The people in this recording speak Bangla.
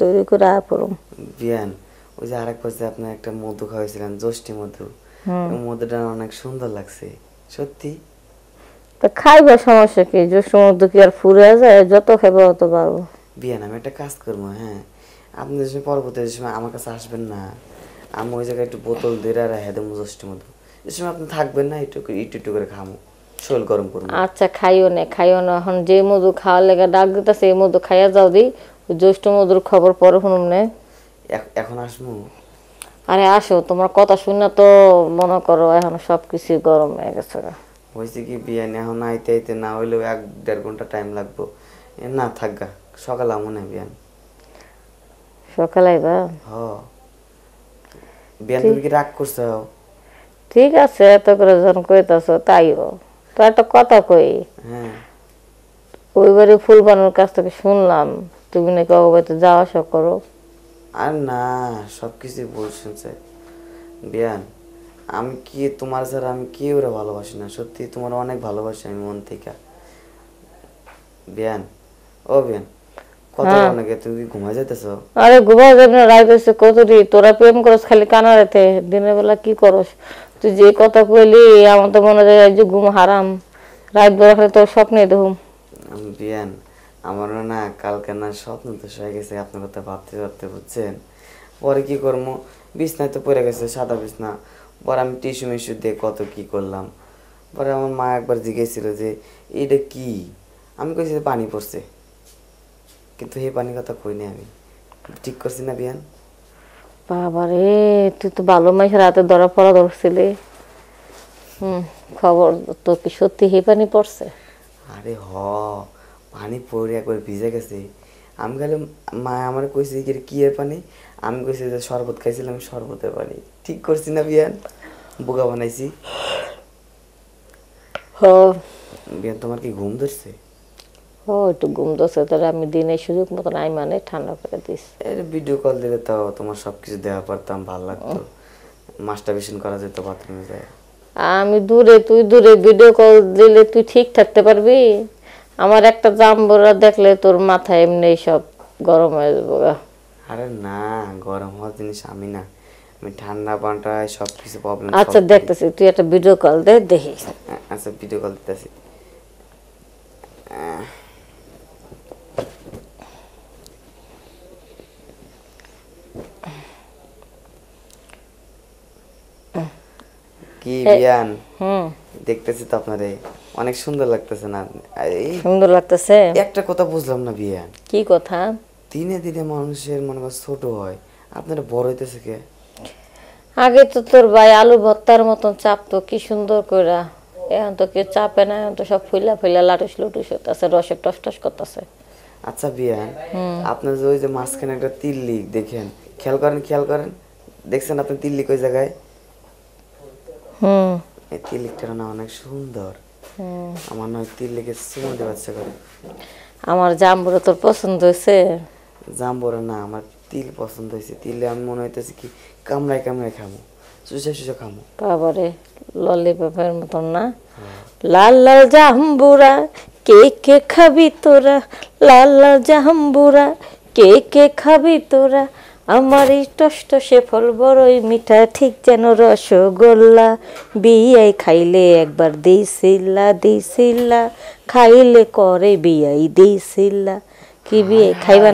তৈরি করে পড়ুম বিয়ান ওই যে আরেকবার যে আপনি একটা মধু খাওয়াইছিলেন জ্যোষ্ঠী মধু, ওই মধুটা অনেক সুন্দর লাগছে সত্যি। তা খাইবার সমস্যা কি? যে সমুদ্র কি আর ফুরে যায়? যত খাইবা তত পারবো। বিয়ান আমি একটা কাজ করবো, হ্যাঁ আপনি যে সময় পরবর্তী যে সময় আমার কাছে আসবেন না, আমি ওই জায়গায় একটু বোতল দিয়ে রেখে দেবো জ্যোষ্ঠী মধু, যে সময় আপনি থাকবেন না একটু একটু একটু করে খামো, শরীর গরম করবো। আচ্ছা খাইও না এখন যে মধু খাওয়ার লেগে ডাক দিতেছে এই মধু খাইয়া যাও দি। ওই জ্যৈষ্ঠ মধুর খবর পরে শুনুম নে। এখন আসবো? আরে আসো, তোমার কথা শুনে তো মনে করো এখন সবকিছু গরম হয়ে গেছে। হয়েছে কি বিয়ান এখন আইতে আইতে না হইলেও 1-1.5 ঘন্টা টাইম লাগবো। না থাকগা সকালে আমো না বিয়ান। সকালে আইবা? হ বিয়ান তুমি কি রাগ করছো? ঠিক আছে, এত করে যখন কইতাছ তাইও তো একটা কথা কই। হ্যাঁ ওইবারে ফুলবানোর কাছ থেকে শুনলাম তুমি নাকি অগবাইতে যাওয়া আসা করো। আর না সবকিছু ভুল শুনছে বিয়ান, আমি কি তোমার ছাড়া আমি কি ওরা ভালোবাসি না, সত্যি তোমার অনেক ভালোবাসি আমি মন থেকে বিয়ান। ও বিয়ান কথা অনেকে তুমি কি ঘুমাই যাইতেছ? আরে ঘুমাও যাবে না, রাত হয়েছে কতটি। তোরা প্রেম করস খালি কানা রাতে, দিনের বেলা কি করস? তুই যে কথা কইলি আমার তো মনে হয় যে ঘুম হারাম। রাত বেলা খালি তোর স্বপ্নে দেখুম। বিয়ান আমারও না কালকে না স্বপ্ন তো হয়ে গেছে আপনার কথা ভাবতে ভাবতে, বুঝছেন? পরে কি করবো, বিছনায় তো পড়ে গেছে সাদা বিছনা, পরে আমি টিস্যু মিস্যু দিয়ে কত কি করলাম। পরে আমার মা একবার জিজ্ঞেসছিল যে এইটা কি, আমি কইছি যে পানি পড়ছে, কিন্তু এই পানির কথা কই না আমি। ঠিক করছি না বিয়ান? বাবারে, তুই তো ভালো মাইসের রাতে ধরা পড়া ধরছিলি। খবর তো কি সত্যি হে পানি পড়ছে? আরে পানি পড়ে একবার ভিজে গেছে। আমি খালি মা আমার কইছে কি এর পানি, আমি কইছি যে শরবত খাইছিলাম শরবতের পানি। ঠিক করছি না বিয়ান? বোকা বানাইছি। বিয়ান তোমার কি ঘুম ধরছে? একটু ঘুম ধরছে, তাহলে আমি দিনে সুযোগ মতন মানে ঠান্ডা করে দিস। এর ভিডিও কল দিলে তাও তোমার সবকিছু দেওয়া পারতাম, ভালো লাগতো। মাস্টারবেশন করা যেত বাথরুমে যায়। আমি দূরে, তুই দূরে, ভিডিও কল দিলে তুই ঠিক থাকতে পারবি? আমার একটা জাম্বুরা দেখলে তোর মাথায় এমনি সব গরম হয়ে যাবো। আরে না, গরম হওয়ার জিনিস আমি না, আমি ঠান্ডা পানিটায় সবকিছু প্রবলেম। আচ্ছা দেখতেছি, তুই একটা ভিডিও কল দে দেখি। আচ্ছা ভিডিও কল দিতেছি। কি বিয়ান? দেখতেছি তো আপনারে অনেক সুন্দর লাগতেছে না? সুন্দর লাগতেছে। একটা কথা বুঝলাম না বিয়ান। কি কথা? দিনে দিনে মানুষের মনে কর ছোট হয়, আপনারা বড় হইতেছে কে? আগে তো তোর ভাই আলু ভর্তার মতন চাপতো কি সুন্দর কইরা, এখন তো কেউ চাপে না, এখন তো সব ফুইলা ফুইলা লাটুস লুটুস হইতাছে, রসে টস টস করতেছে। আচ্ছা বিয়ান, আপনার যে ওই যে মাঝখানে একটা তিল্লি দেখেন, খেয়াল করেন, দেখছেন আপনি তিল্লি কই জায়গায়? এই তিল্লিটা না অনেক সুন্দর, আমার নয় তিল্লিকে চুমু দেওয়ার ইচ্ছা করে। আমার জাম্বুরা তোর পছন্দ হয়েছে? জাম্বুরা না, আমার তিল পছন্দ হয়েছে। তিলে আমি মনে হইতেছে কি কামড়ায় কামড়ায় খামো, চুষে চুষে খামো। বাবারে, ললিপপের মতন না? লাল লাল জাম্বুরা কে কে খাবি তোরা, লাল লাল জাম্বুরা কে কে খাবি তোরা, আমার এই টস টসে ফল বড়ই মিঠা ঠিক যেন রসগোল্লা, বিয়াই খাইলে একবার দিছিলা দিছিলা, খাইলে করে বিয়াই দিছিলা। কি বিয়ে খাইবা?